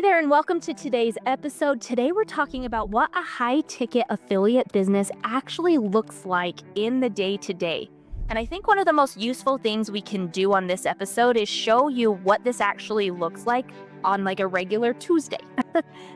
Hey there, and welcome to today's episode. Today, we're talking about what a high ticket affiliate business actually looks like in the day to day. And I think one of the most useful things we can do on this episode is show you what this actually looks like on like a regular Tuesday.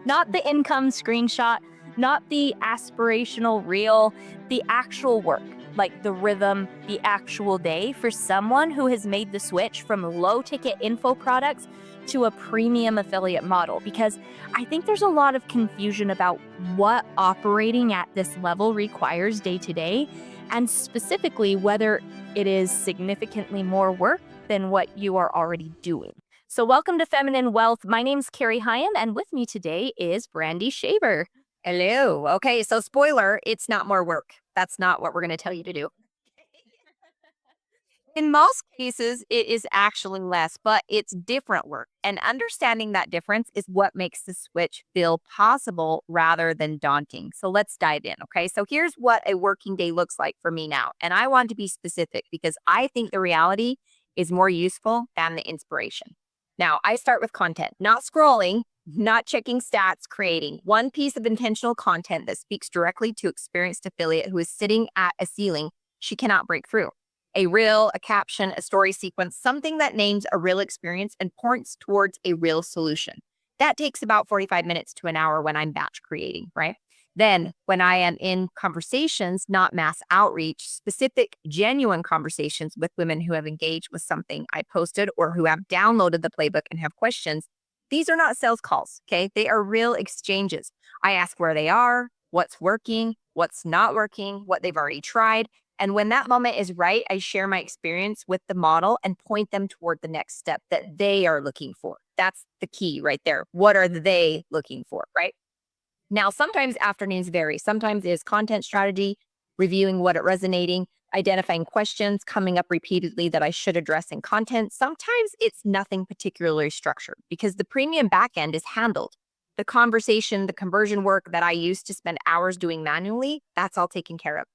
Not the income screenshot, not the aspirational reel, the actual work, like the rhythm, the actual day for someone who has made the switch from low ticket info products to a premium affiliate model, because I think there's a lot of confusion about what operating at this level requires day to day, and specifically whether it is significantly more work than what you are already doing. So welcome to Feminine Wealth. My name's Cari Higham, and with me today is Brandy Shaver. Hello. Okay, so spoiler, it's not more work. That's not what we're going to tell you to do. In most cases, it is actually less, but it's different work. And understanding that difference is what makes the switch feel possible rather than daunting. So let's dive in. Okay, so here's what a working day looks like for me now. And I want to be specific because I think the reality is more useful than the inspiration. Now, I start with content, not scrolling, not checking stats, creating one piece of intentional content that speaks directly to experienced affiliate who is sitting at a ceiling she cannot break through. A reel, a caption, a story sequence, something that names a real experience and points towards a real solution. That takes about 45 minutes to an hour when I'm batch creating, right? Then, when I am in conversations, not mass outreach, specific, genuine conversations with women who have engaged with something I posted or who have downloaded the playbook and have questions, these are not sales calls, okay? They are real exchanges. I ask where they are, what's working, what's not working, what they've already tried. And when that moment is right, I share my experience with the model and point them toward the next step that they are looking for. That's the key right there. What are they looking for, right? Now, sometimes afternoons vary. Sometimes it's content strategy, reviewing what it resonating, identifying questions coming up repeatedly that I should address in content. Sometimes it's nothing particularly structured because the premium backend is handled. The conversation, the conversion work that I used to spend hours doing manually, that's all taken care of.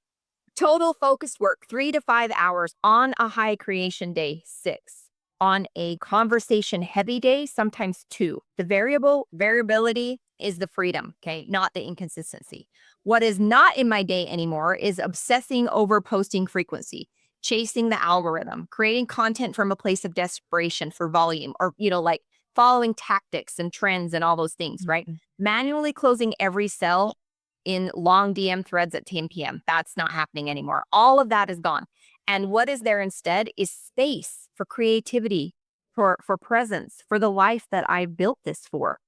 Total focused work, 3 to 5 hours on a high creation day, 6. On a conversation heavy day, sometimes 2. The variability is the freedom, okay, not the inconsistency. What is not in my day anymore is obsessing over posting frequency, chasing the algorithm, creating content from a place of desperation for volume, or, like following tactics and trends and all those things, right? Mhm. Manually closing every cell in long DM threads at 10 p.m. That's not happening anymore. All of that is gone. And what is there instead is space for creativity, for presence, for the life that I built this for.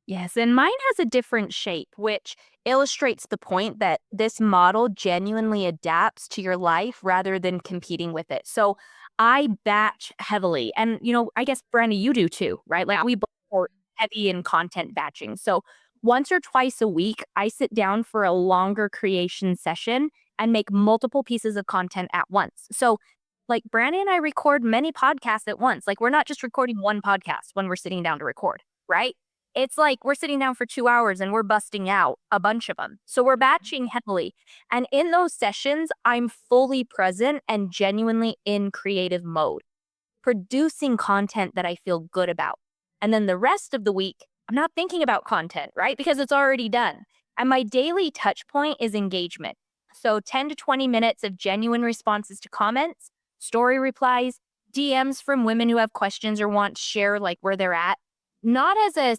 Yes, and mine has a different shape, which illustrates the point that this model genuinely adapts to your life rather than competing with it. So I batch heavily. And, I guess, Brandy, you do too, right? Like Yeah. we both are heavy in content batching. So once or twice a week, I sit down for a longer creation session and make multiple pieces of content at once. So, like, Brandy and I record many podcasts at once. Like, we're not just recording one podcast when we're sitting down to record, right? It's like we're sitting down for 2 hours and we're busting out a bunch of them. So we're batching heavily. And in those sessions, I'm fully present and genuinely in creative mode, producing content that I feel good about. And then the rest of the week, I'm not thinking about content, right? Because it's already done. And my daily touch point is engagement. So 10 to 20 minutes of genuine responses to comments, story replies, DMs from women who have questions or want to share like where they're at, not as a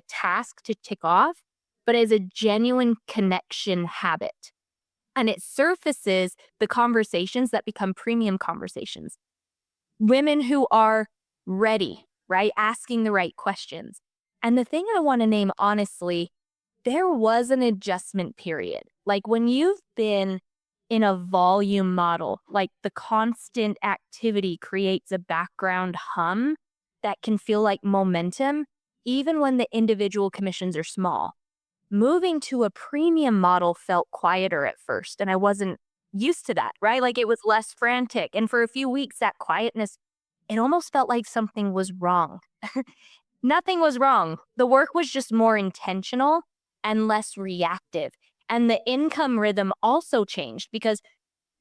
task to tick off, but as a genuine connection habit. And it surfaces the conversations that become premium conversations. Women who are ready, right? Asking the right questions. And the thing I want to name honestly, there was an adjustment period. Like when you've been in a volume model, like the constant activity creates a background hum that can feel like momentum, even when the individual commissions are small. Moving to a premium model felt quieter at first, and I wasn't used to that, right? Like it was less frantic. And for a few weeks, that quietness, it almost felt like something was wrong. Nothing was wrong. The work was just more intentional and less reactive. And the income rhythm also changed because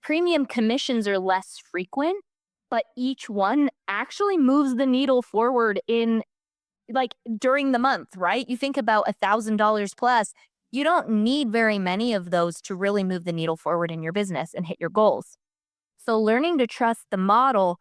premium commissions are less frequent, but each one actually moves the needle forward in like during the month, right? You think about $1,000 plus, you don't need very many of those to really move the needle forward in your business and hit your goals. So learning to trust the model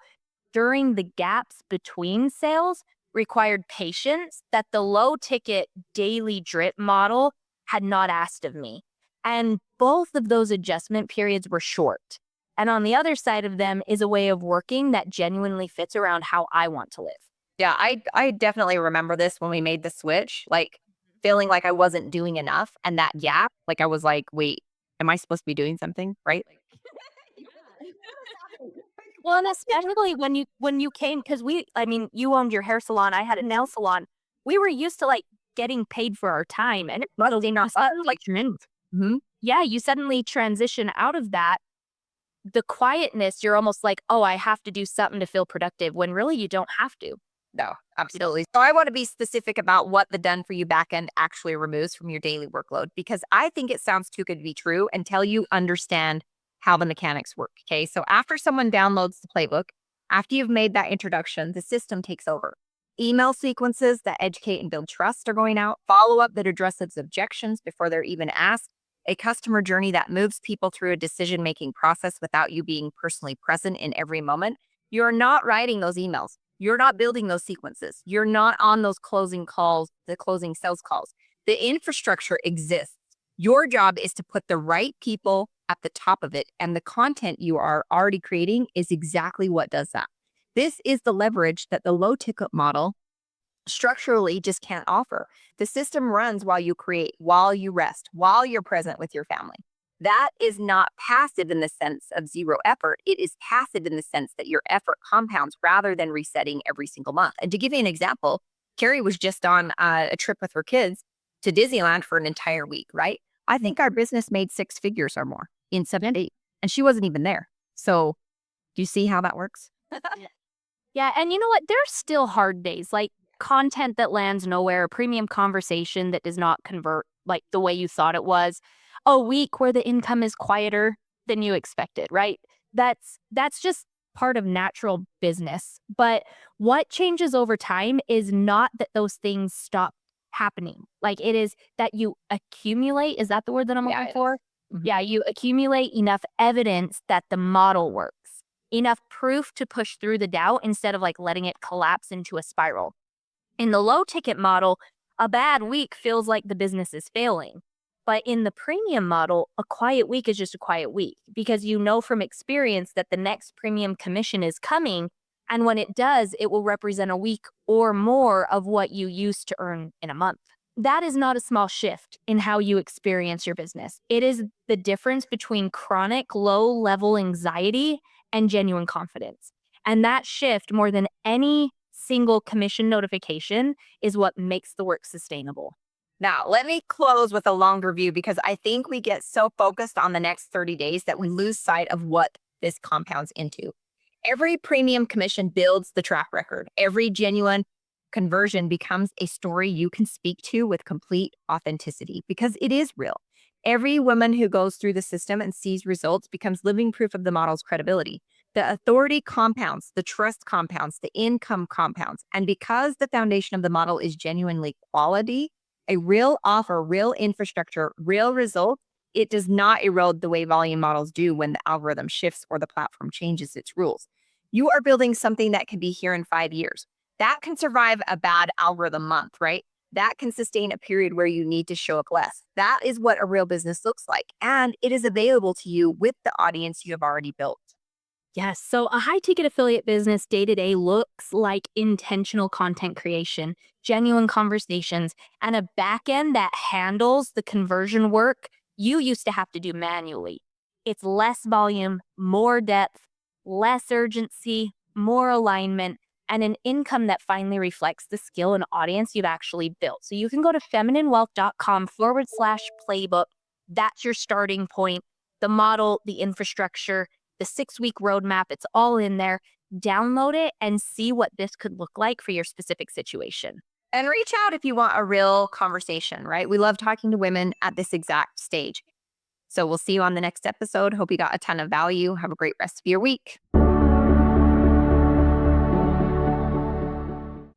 during the gaps between sales required patience that the low ticket daily drip model had not asked of me. And both of those adjustment periods were short. And on the other side of them is a way of working that genuinely fits around how I want to live. Yeah, I definitely remember this when we made the switch, like feeling like I wasn't doing enough and that gap, like I was like, wait, am I supposed to be doing something? Right? Well, and especially when you came, because I mean, you owned your hair salon, I had a nail salon. We were used to like getting paid for our time, and Mhm. yeah, you suddenly transition out of that. The quietness, you're almost like, oh, I have to do something to feel productive, when really you don't have to. No, absolutely. So I want to be specific about what the done for you backend actually removes from your daily workload because I think it sounds too good to be true until you understand how the mechanics work. Okay. So after someone downloads the playbook, after you've made that introduction, the system takes over. Email sequences that educate and build trust are going out, follow up that addresses objections before they're even asked, a customer journey that moves people through a decision making process without you being personally present in every moment. You're not writing those emails. You're not building those sequences. You're not on those closing calls, the closing sales calls. The infrastructure exists. Your job is to put the right people at the top of it. And the content you are already creating is exactly what does that. This is the leverage that the low ticket model structurally just can't offer. The system runs while you create, while you rest, while you're present with your family. That is not passive in the sense of zero effort. It is passive in the sense that your effort compounds rather than resetting every single month. And to give you an example, Cari was just on a trip with her kids to Disneyland for an entire week, right? I think our business made six figures or more in 7 days, and she wasn't even there. So, do you see how that works? Yeah, and you know what? There's still hard days, like content that lands nowhere, a premium conversation that does not convert like the way you thought it was, a week where the income is quieter than you expected, right? That's just part of natural business. But what changes over time is not that those things stop happening. Like it is that you accumulate, is that the word that I'm Yeah, looking it is. for? Mhm. Yeah, you accumulate enough evidence that the model works, enough proof to push through the doubt instead of like letting it collapse into a spiral. In the low ticket model, a bad week feels like the business is failing. But in the premium model, a quiet week is just a quiet week because you know from experience that the next premium commission is coming. And when it does, it will represent a week or more of what you used to earn in a month. That is not a small shift in how you experience your business. It is the difference between chronic low level anxiety and genuine confidence. And that shift, more than any single commission notification, is what makes the work sustainable. Now, let me close with a longer view because I think we get so focused on the next 30 days that we lose sight of what this compounds into. Every premium commission builds the track record. Every genuine conversion becomes a story you can speak to with complete authenticity because it is real. Every woman who goes through the system and sees results becomes living proof of the model's credibility. The authority compounds, the trust compounds, the income compounds. And because the foundation of the model is genuinely quality, a real offer, real infrastructure, real results, it does not erode the way volume models do when the algorithm shifts or the platform changes its rules. You are building something that can be here in 5 years. That can survive a bad algorithm month, right? That can sustain a period where you need to show up less. That is what a real business looks like. And it is available to you with the audience you have already built. Yes. So a high ticket affiliate business day to day looks like intentional content creation, genuine conversations, and a back end that handles the conversion work you used to have to do manually. It's less volume, more depth, less urgency, more alignment, and an income that finally reflects the skill and audience you've actually built. So you can go to femininewealth.com/playbook. That's your starting point. The model, the infrastructure, the 6 week roadmap, it's all in there. Download it and see what this could look like for your specific situation. And reach out if you want a real conversation, right? We love talking to women at this exact stage. So we'll see you on the next episode. Hope you got a ton of value. Have a great rest of your week.